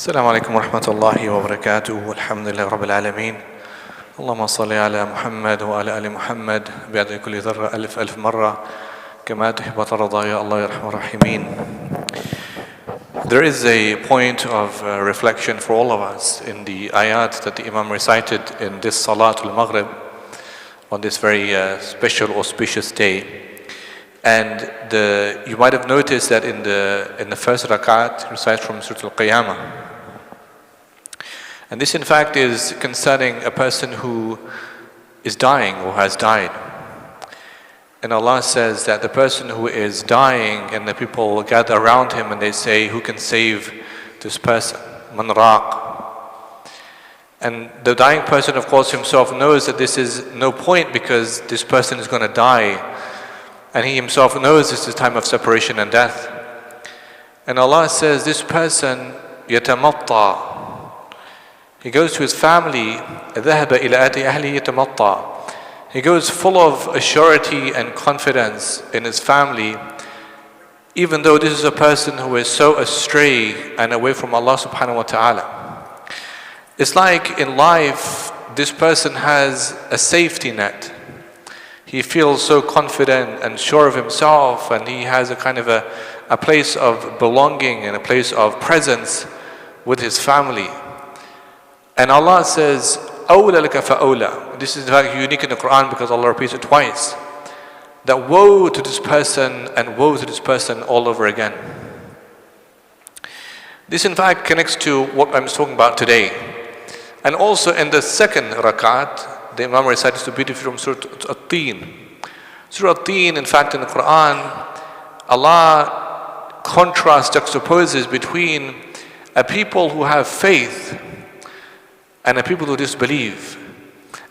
السلام عليكم ورحمة الله وبركاته والحمد لله رب العالمين اللهم صل على محمد وعلى آل محمد بعد كل ذرة ألف ألف مرة كما تحب وترضى يا الله يا أرحم الراحمين. There is a point of reflection for all of us in the ayat that the Imam recited in this Salatul Maghrib on this very special auspicious day. And you might have noticed that in the first rakat, recites from Surah Al-Qiyamah. And this in fact is concerning a person who is dying or has died. And Allah says that the person who is dying and the people gather around him and they say, who can save this person? Man raq. And the dying person of course himself knows that this is no point because this person is going to die. And he himself knows this is time of separation and death. And Allah says this person yatamatta. He goes to his family. ذهب إلى أهله يتمطى. He goes full of assurity and confidence in his family, even though this is a person who is so astray and away from Allah subhanahu wa ta'ala. It's like in life, this person has a safety net. He feels so confident and sure of himself, and he has a kind of a place of belonging and a place of presence with his family. And Allah says, أَوْلَى لَكَ فَأَوْلَى. This is in fact unique in the Qur'an because Allah repeats it twice. That woe to this person and woe to this person all over again. This in fact connects to what I'm talking about today. And also in the second rakat, the Imam recites the beautiful from Surah At-Teen. Surah At-Teen, in fact, in the Qur'an, Allah contrasts, juxtaposes between a people who have faith and a people who disbelieve.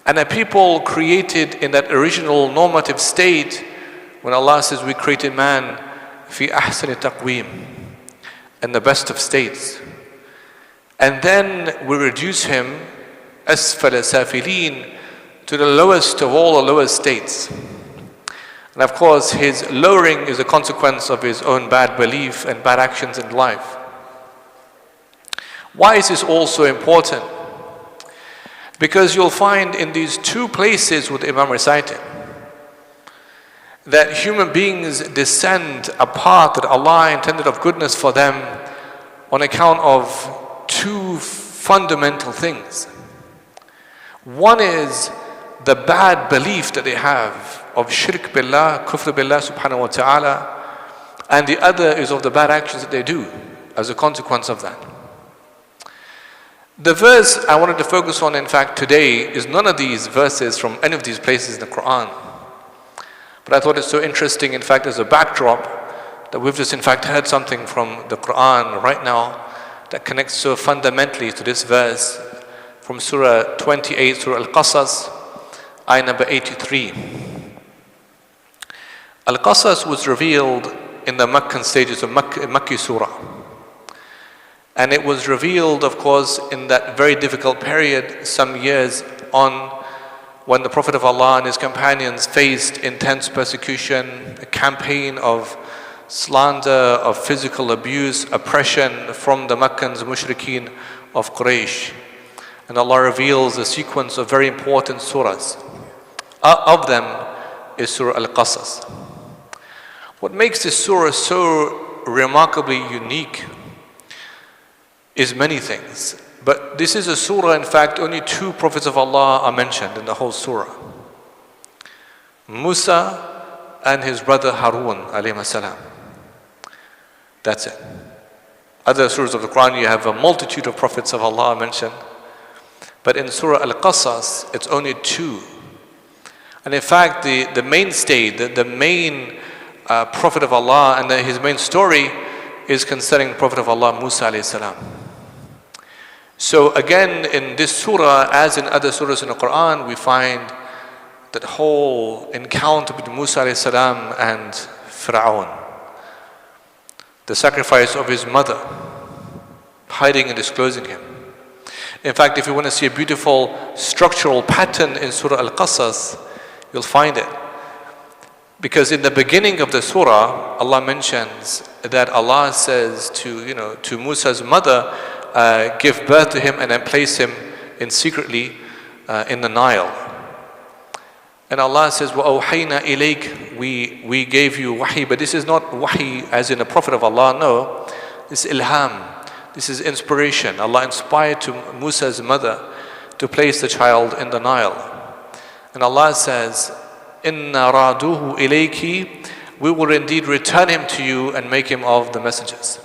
And a people created in that original normative state when Allah says we created man fi ahsani taqweem, in the best of states. And then we reduce him asfala safilin, to the lowest of all the lowest states. And of course his lowering is a consequence of his own bad belief and bad actions in life. Why is this also important? Because you'll find in these two places with Imam recited that human beings descend a path that Allah intended of goodness for them on account of two fundamental things. One is the bad belief that they have of shirk billah, kufr billah subhanahu wa ta'ala, and the other is of the bad actions that they do as a consequence of that. The verse I wanted to focus on in fact today is none of these verses from any of these places in the Qur'an. But I thought it's so interesting in fact as a backdrop that we've just in fact heard something from the Qur'an right now that connects so fundamentally to this verse from Surah 28, Surah Al-Qasas, ayah number 83. Al-Qasas was revealed in the Meccan stages of Makki Surah. And it was revealed, of course, in that very difficult period, some years on, when the Prophet of Allah and his companions faced intense persecution, a campaign of slander, of physical abuse, oppression from the Meccans, mushrikeen of Quraysh. And Allah reveals a sequence of very important surahs. Of them is Surah Al-Qasas. What makes this surah so remarkably unique is many things. But this is a surah, in fact, only two prophets of Allah are mentioned in the whole surah. Musa and his brother Harun alayhi salam. That's it. Other surahs of the Quran, you have a multitude of prophets of Allah mentioned. But in Surah Al-Qasas, it's only two. And in fact, the mainstay, the main prophet of Allah and his main story is concerning the prophet of Allah, Musa alayhi salam. So again, in this surah, as in other surahs in the Quran, we find that whole encounter between Musa alayhi salam and Fir'aun. The sacrifice of his mother, hiding and disclosing him. In fact, if you want to see a beautiful structural pattern in Surah Al-Qasas, you'll find it. Because in the beginning of the surah, Allah mentions that Allah says to Musa's mother, give birth to him and then place him in secretly in the Nile. And Allah says, وَأَوْحَيْنَا إِلَيْكَ, we gave you wahi, but this is not wahi as in a prophet of Allah, no. This is ilham, this is inspiration. Allah inspired to Musa's mother to place the child in the Nile. And Allah says, إِنَّا رَادُوهُ إِلَيْكِ, we will indeed return him to you and make him of the messengers.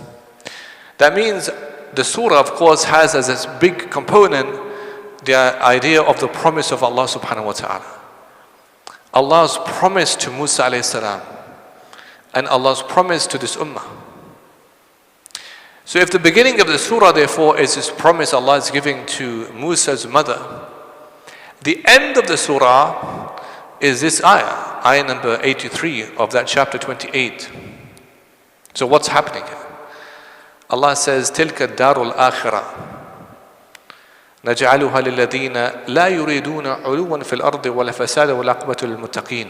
That means the surah, of course, has as its big component the idea of the promise of Allah subhanahu wa ta'ala. Allah's promise to Musa alayhi salam and Allah's promise to this ummah. So if the beginning of the surah therefore is this promise Allah is giving to Musa's mother, the end of the surah is this ayah number 83 of that chapter 28. So what's happening here? Allah says, تِلْكَ الدَّارُ الْآخِرَةِ نجعلها للذين لا يريدون علوا في الأرض ولا فسادا والعاقبة للمتقين.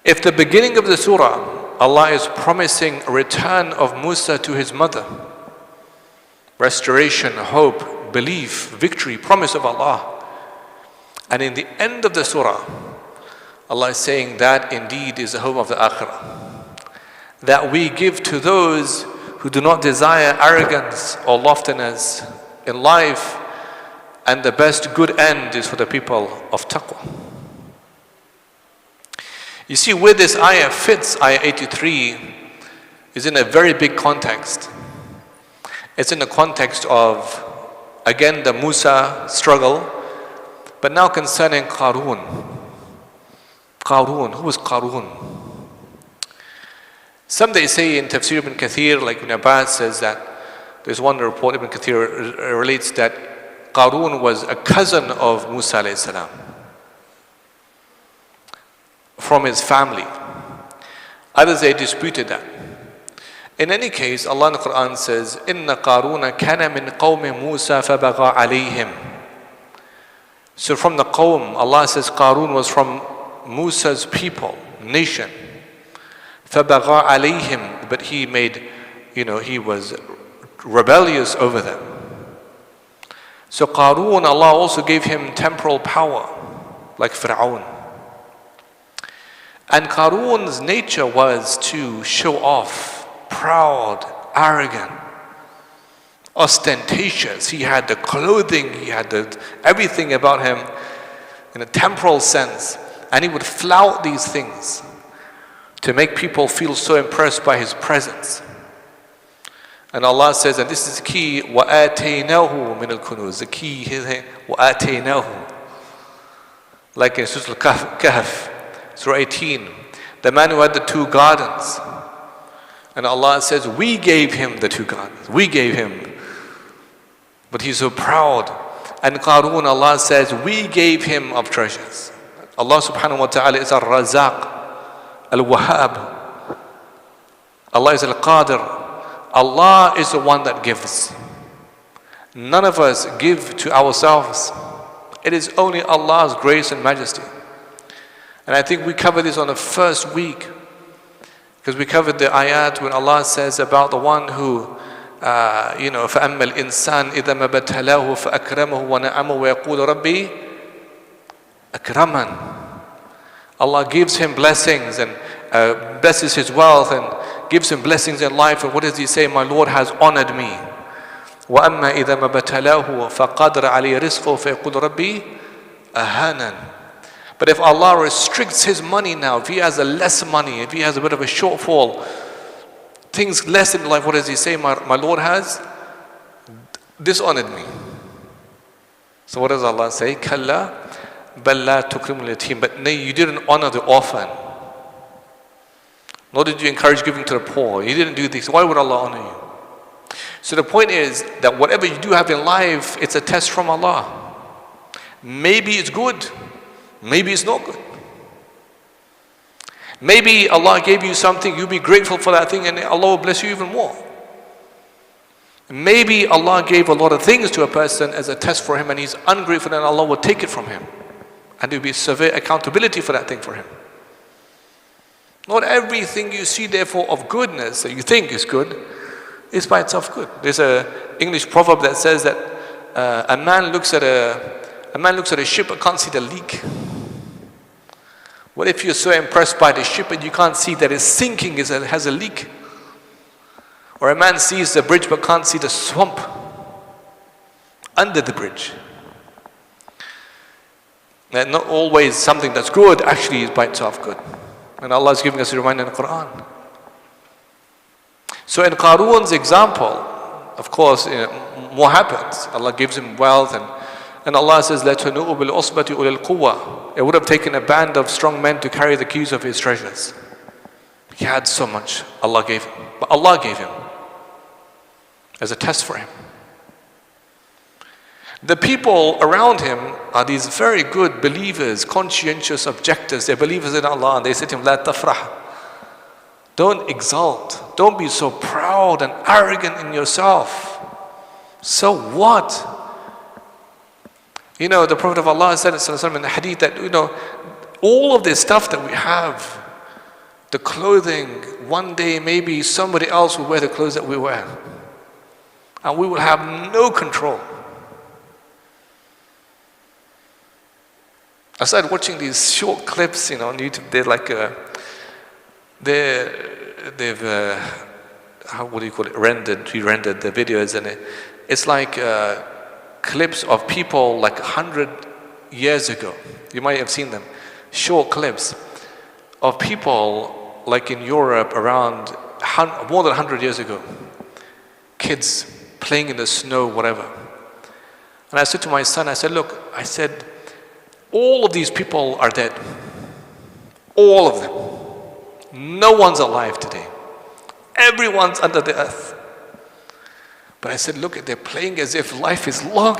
If the beginning of the surah, Allah is promising a return of Musa to his mother, restoration, hope, belief, victory, promise of Allah. And in the end of the surah, Allah is saying that indeed is the home of the akhirah, that we give to those who do not desire arrogance or loftiness in life, and the best good end is for the people of taqwa. You see, where this ayah fits, ayah 83, is in a very big context. It's in the context of, again, the Musa struggle, but now concerning Qarun. Qarun, who was Qarun? Some they say in Tafsir ibn Kathir, like Ibn Abbas says that, there's one report Ibn Kathir relates that Qarun was a cousin of Musa alayhi salam, from his family. Others they disputed that. In any case, Allah in the Qur'an says, إِنَّ قَارُونَ كَانَ مِنْ قَوْمِ مُوسَى فَبَغَى عَلَيْهِمْ. So from the qawm, Allah says Qarun was from Musa's people, nation. فَبَغَى عَلَيْهِمْ, but he made, he was rebellious over them. So Qarun, Allah also gave him temporal power, like Fir'aun. And Qarun's nature was to show off, proud, arrogant, ostentatious. He had the clothing, he had everything about him in a temporal sense. And he would flout these things to make people feel so impressed by his presence. And Allah says, and this is key, وَآتَيْنَاهُ مِنَ الْكُنُوزِ. The key is وَآتَيْنَاهُ. Like in Surah Al-Kahf, Surah 18, the man who had the two gardens. And Allah says, we gave him the two gardens. We gave him. But he's so proud. And Qarun, Allah says, we gave him of treasures. Allah subhanahu wa ta'ala is Al-Razaq, Al-Wahhab. Allah is Al-Qadir. Allah is the one that gives. None of us give to ourselves. It is only Allah's grace and majesty. And I think we covered this on the first week, because we covered the ayat when Allah says about the one who, فَأَمَّا الْإِنسَانِ إِذَا مَا بَتَلَاهُ فَأَكْرَمَهُ وَنَعَمَهُ وَيَقُولُ رَبِّي أَكْرَمًا. Allah gives him blessings and blesses his wealth and gives him blessings in life. And what does he say? My Lord has honored me. وَأَمَّا إِذَا مَا بَتَلَاهُ فَقَدْرَ عَلَيْهِ رِزْقُهُ فَيَقُولُ رَبِّي أَهَانًا. But if Allah restricts his money now, if he has a less money, if he has a bit of a shortfall, things less in life, what does he say? My Lord has dishonored me. So what does Allah say? كَلَّا بَلْ لَا تُكْرِمُ الْيَتِيمَ. But no, you didn't honor the orphan. Nor did you encourage giving to the poor. You didn't do this. Why would Allah honor you? So the point is that whatever you do have in life, it's a test from Allah. Maybe it's good. Maybe it's not good. Maybe Allah gave you something, you'll be grateful for that thing and Allah will bless you even more. Maybe Allah gave a lot of things to a person as a test for him and he's ungrateful and Allah will take it from him. And there will be severe accountability for that thing for him. Not everything you see therefore of goodness that you think is good It's by itself good. There's an English proverb that says that a man looks at a ship but can't see the leak. What if you're so impressed by the ship and you can't see that it's sinking, it has a leak? Or a man sees the bridge but can't see the swamp under the bridge. And not always something that's good actually is by itself good. And Allah is giving us a reminder in the Qur'an. So in Qarun's example, of course, more happens. Allah gives him wealth and Allah says, لَا تَنُؤُ بِالْعُصْبَةِ أُولِي الْقُوَّةِ. It would have taken a band of strong men to carry the keys of his treasures. He had so much Allah gave him. But Allah gave him as a test for him. The people around him are these very good believers, conscientious objectors. They're believers in Allah, and they say to him, "La tafrah." Don't exalt. Don't be so proud and arrogant in yourself. So what? You know, the Prophet of Allah said in the hadith that, you know, all of this stuff that we have, the clothing, one day maybe somebody else will wear the clothes that we wear. And we will have no control. I started watching these short clips, you know, on YouTube. They're like, they've what do you call it? Re-rendered the videos, and it's like clips of people like 100 years ago. You might have seen them. Short clips of people like in Europe around more than 100 years ago. Kids playing in the snow, whatever. And I said to my son, I said, look, I said, all of these people are dead. All of them. No one's alive today. Everyone's under the earth. But I said, look, they're playing as if life is long.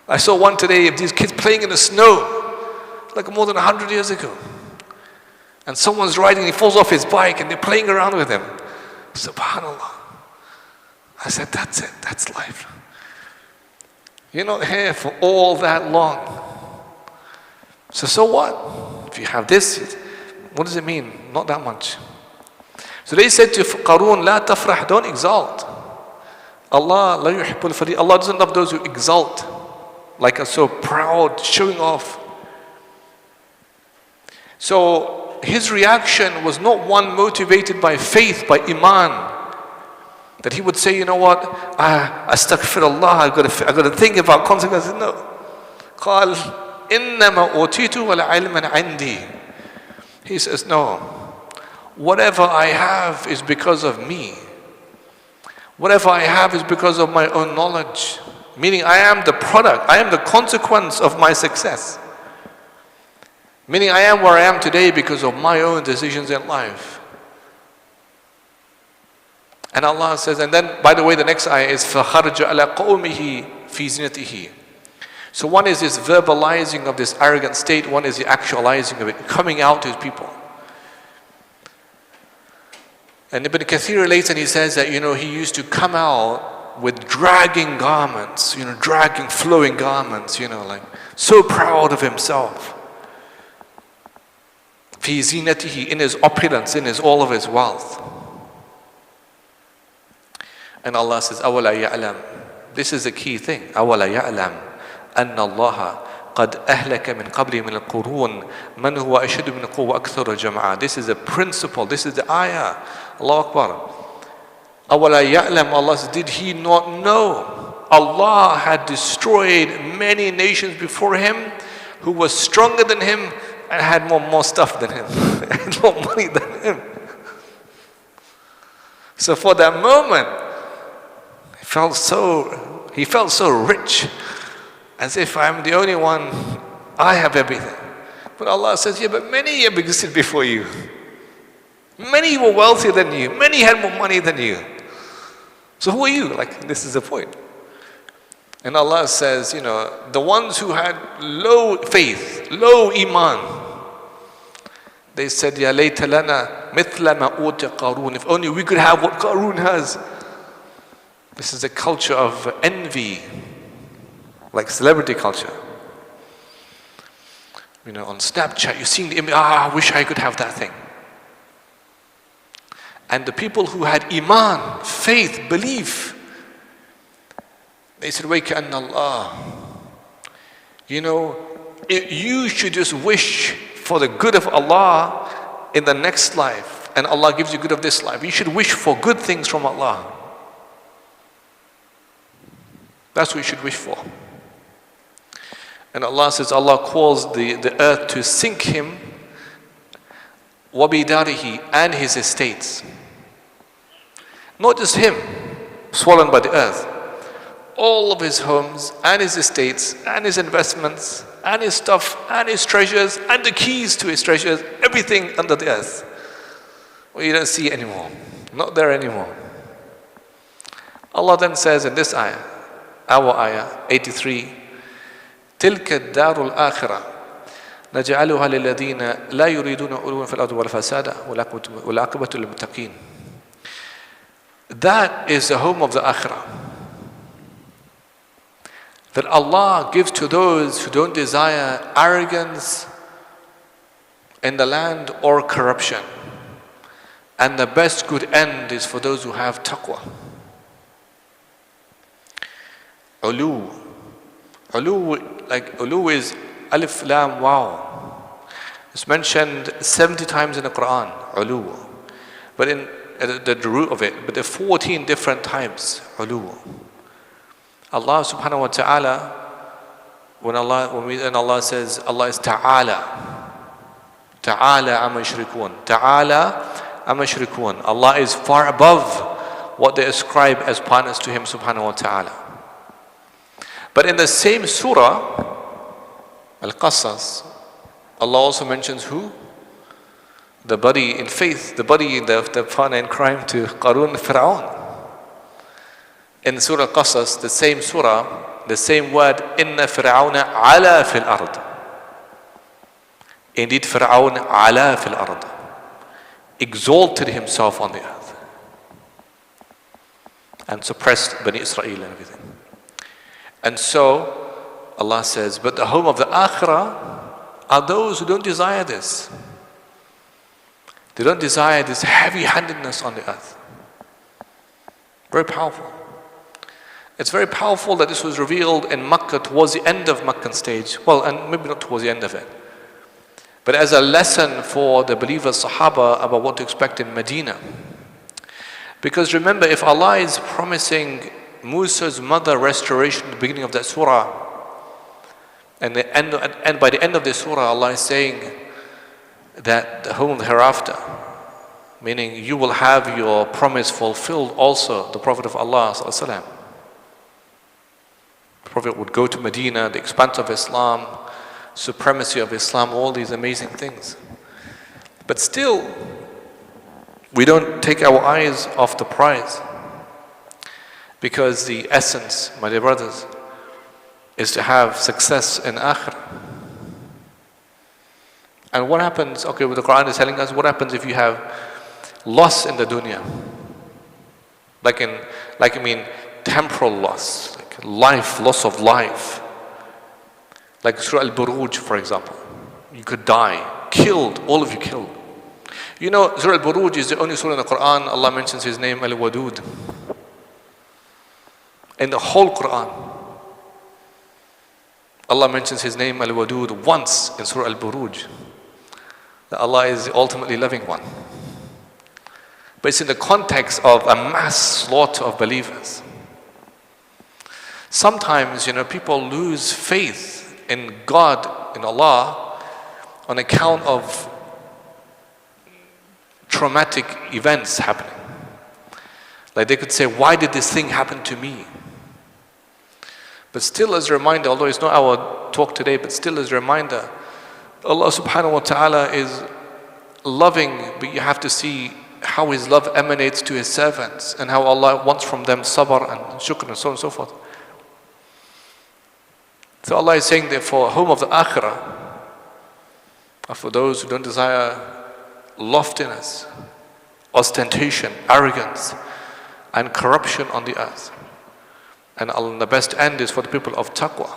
I saw one today of these kids playing in the snow, like more than 100 years ago. And someone's riding, he falls off his bike and they're playing around with him. Subhanallah. I said, that's it, that's life. You're not here for all that long. So what? If you have this, what does it mean? Not that much. So they said to Qarun, La tafrah, don't exalt. Allah doesn't love those who exalt, like are so proud, showing off. So his reaction was not one motivated by faith, by iman. That he would say, you know what, astaghfirullah, I've got to think about consequences. No. قال إنما أوتيت والعلم عندي. He says, no. Whatever I have is because of me. Whatever I have is because of my own knowledge. Meaning I am the product, I am the consequence of my success. Meaning I am where I am today because of my own decisions in life. And Allah says, and then, by the way, the next ayah is فَخَرْجَ عَلَى قَوْمِهِ فِي زِنَتِهِ. So one is this verbalizing of this arrogant state, one is the actualizing of it, coming out to his people. And Ibn Kathir relates and he says that, you know, he used to come out with dragging garments, you know, dragging, flowing garments, you know, like so proud of himself. فِي زِنَتِهِ, in his opulence, in his all of his wealth. And Allah says, أَوَلَا يَعْلَمْ. This is the key thing. أَوَلَا يَعْلَمْ أَنَّ اللَّهَ قَدْ أَهْلَكَ مِنْ قَبْلِ مِنَ الْقُرُونِ مَنْ هُوَ أَشَدُ مِنْ قُوَّةٍ وَأَكْثَرُ جَمْعًا. This is a principle. This is the ayah. Allahu Akbar. أَوَلَا يَعْلَمْ. Allah says, did he not know? Allah had destroyed many nations before him who were stronger than him and had more stuff than him. Had more money than him. So for that moment, he felt so rich, as if I'm the only one, I have everything. But Allah says, yeah, but many have existed before you. Many were wealthier than you. Many had more money than you. So who are you? Like, this is the point. And Allah says, you know, the ones who had low faith, low iman, they said, Ya layta lana mithla ma uta Qarun. If only we could have what Qarun has. This is a culture of envy, like celebrity culture. You know, on Snapchat, you're seeing the image, I wish I could have that thing. And the people who had iman, faith, belief, they said, وَيْكَأَنَّ اللَّهِ, you should just wish for the good of Allah in the next life, and Allah gives you good of this life. You should wish for good things from Allah. That's what you should wish for. And Allah says, Allah calls the earth to sink him, وَبِدَارِهِ, and his estates. Not just him, swollen by the earth. All of his homes, and his estates, and his investments, and his stuff, and his treasures, and the keys to his treasures, everything under the earth. Well, you don't see anymore. Not there anymore. Allah then says in this ayah, our ayah, 83, تلك الدار الآخرة نجعلها للذين لا يريدون علوا في الأرض ولا فسادا والعاقبة للمتقين. That is the home of the akhirah, that Allah gives to those who don't desire arrogance in the land or corruption. And the best good end is for those who have taqwa. Ulu. Ulu is alif lam waw. It's mentioned 70 times in the Qur'an, ulu. But in the root of it, but there are 14 different types, ulu. Allah subhanahu wa ta'ala, when Allah says, Allah is ta'ala. Ta'ala amma yushrikun. Ta'ala amma yushrikun. Allah is far above what they ascribe as partners to Him subhanahu wa ta'ala. But in the same surah, Al-Qasas, Allah also mentions who? The buddy in faith, the buddy in the partner in crime to Qarun, Fir'aun. In Surah Al-Qasas, the same surah, the same word, Inna Fir'auna ala fil ard. Indeed, Fir'aun ala fil ard, exalted himself on the earth and suppressed Bani Israel and everything. And so Allah says, but the home of the akhirah are those who don't desire this. They don't desire this heavy-handedness on the earth. Very powerful. It's very powerful that this was revealed in Makkah towards the end of Meccan stage. Well, and maybe not towards the end of it, but as a lesson for the believers, Sahaba, about what to expect in Medina. Because remember, if Allah is promising Musa's mother restoration at the beginning of that surah, and by the end of the surah, Allah is saying that the home of the hereafter, meaning you will have your promise fulfilled also, the Prophet of Allah sallallahu alaihi wasallam. The Prophet would go to Medina, the expanse of Islam, supremacy of Islam, all these amazing things. But still, we don't take our eyes off the prize, because the essence, my dear brothers, is to have success in akhirah. And what happens, okay, what the Qur'an is telling us, what happens if you have loss in the dunya? Temporal loss, like life, loss of life. Like Surah Al-Buruj, for example. You could die, killed, all of you killed. You know, Surah Al-Buruj is the only surah in the Qur'an Allah mentions His name, Al-Wadud. In the whole Qur'an, Allah mentions His name, Al-Wadud, once in Surah Al-Buruj. That Allah is the ultimately loving one. But it's in the context of a mass slaughter of believers. Sometimes, people lose faith in God, in Allah, on account of traumatic events happening. Like they could say, why did this thing happen to me? But still as a reminder, although it's not our talk today, but still as a reminder, Allah subhanahu wa ta'ala is loving, but you have to see how His love emanates to His servants and how Allah wants from them sabr and shukr and so on and so forth. So Allah is saying therefore, home of the akhirah are for those who don't desire loftiness, ostentation, arrogance, and corruption on the earth. And the best end is for the people of taqwa.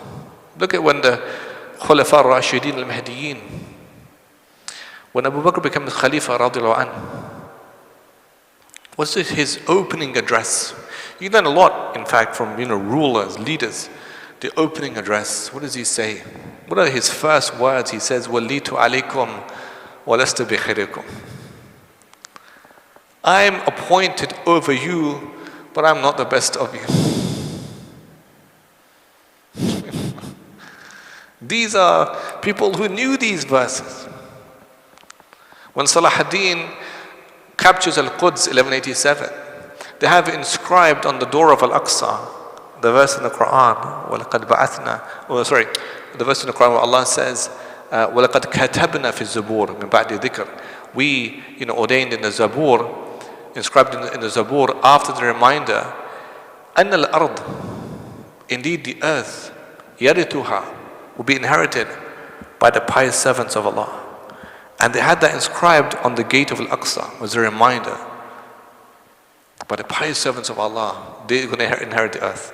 Look at when the Khulafa Rashidin al-Mahdiyin, when Abu Bakr became the Khalifa radiallahu anhu, What's his opening address? You learn a lot, in fact, from rulers, leaders. The opening address, what does he say? What are his first words? He says, وَلِّيتُ عَلَيْكُمْ وَلَسْتُ بِخِيرِكُمْ. I'm appointed over you, but I'm not the best of you. These are people who knew these verses. When Salah ad-Din captures Al-Quds 1187, they have inscribed on the door of Al-Aqsa the verse in the Qur'an, وَلَقَدْ بَعَثْنَا, the verse in the Qur'an where Allah says, وَلَقَدْ كَتَبْنَا فِي الزُّبُورِ مِنْ بَعْدِ ذِكْرٍ. We, ordained in the Zabur, inscribed in the Zabur after the reminder, أَنَّ الْأَرْض, indeed the earth, يَرِثُهَا, will be inherited by the pious servants of Allah. And they had that inscribed on the gate of Al-Aqsa as a reminder. By the pious servants of Allah, they're going to inherit the earth.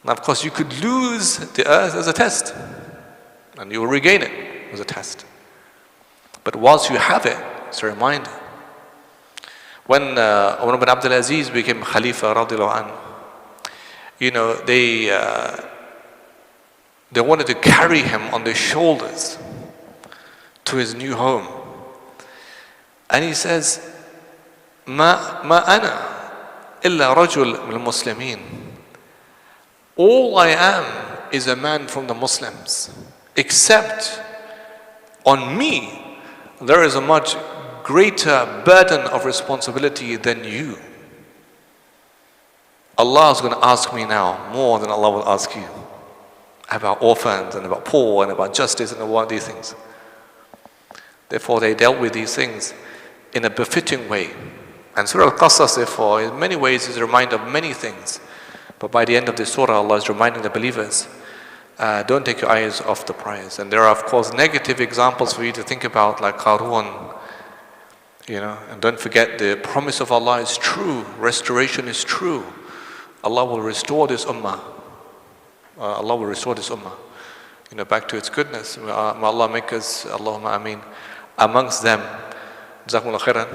Now, of course, you could lose the earth as a test, and you will regain it as a test. But whilst you have it, it's a reminder. When Umar ibn Abdul Aziz became Khalifa, radiallahu anhu, they wanted to carry him on their shoulders to his new home. And he says, ما أنا إلا رجل من المسلمين. All I am is a man from the Muslims, except on me there is a much greater burden of responsibility than you. Allah is going to ask me now more than Allah will ask you about orphans and about poor and about justice and about these things. Therefore, they dealt with these things in a befitting way. And Surah Al-Qasas, therefore, in many ways is a reminder of many things. But by the end of this surah, Allah is reminding the believers, don't take your eyes off the prize. And there are, of course, negative examples for you to think about, like Qarun. And don't forget, the promise of Allah is true. Restoration is true. Allah will restore this ummah. Allah will restore this ummah, back to its goodness. May Allah make us, Allahumma ameen, amongst them. Jazakumullah khairan.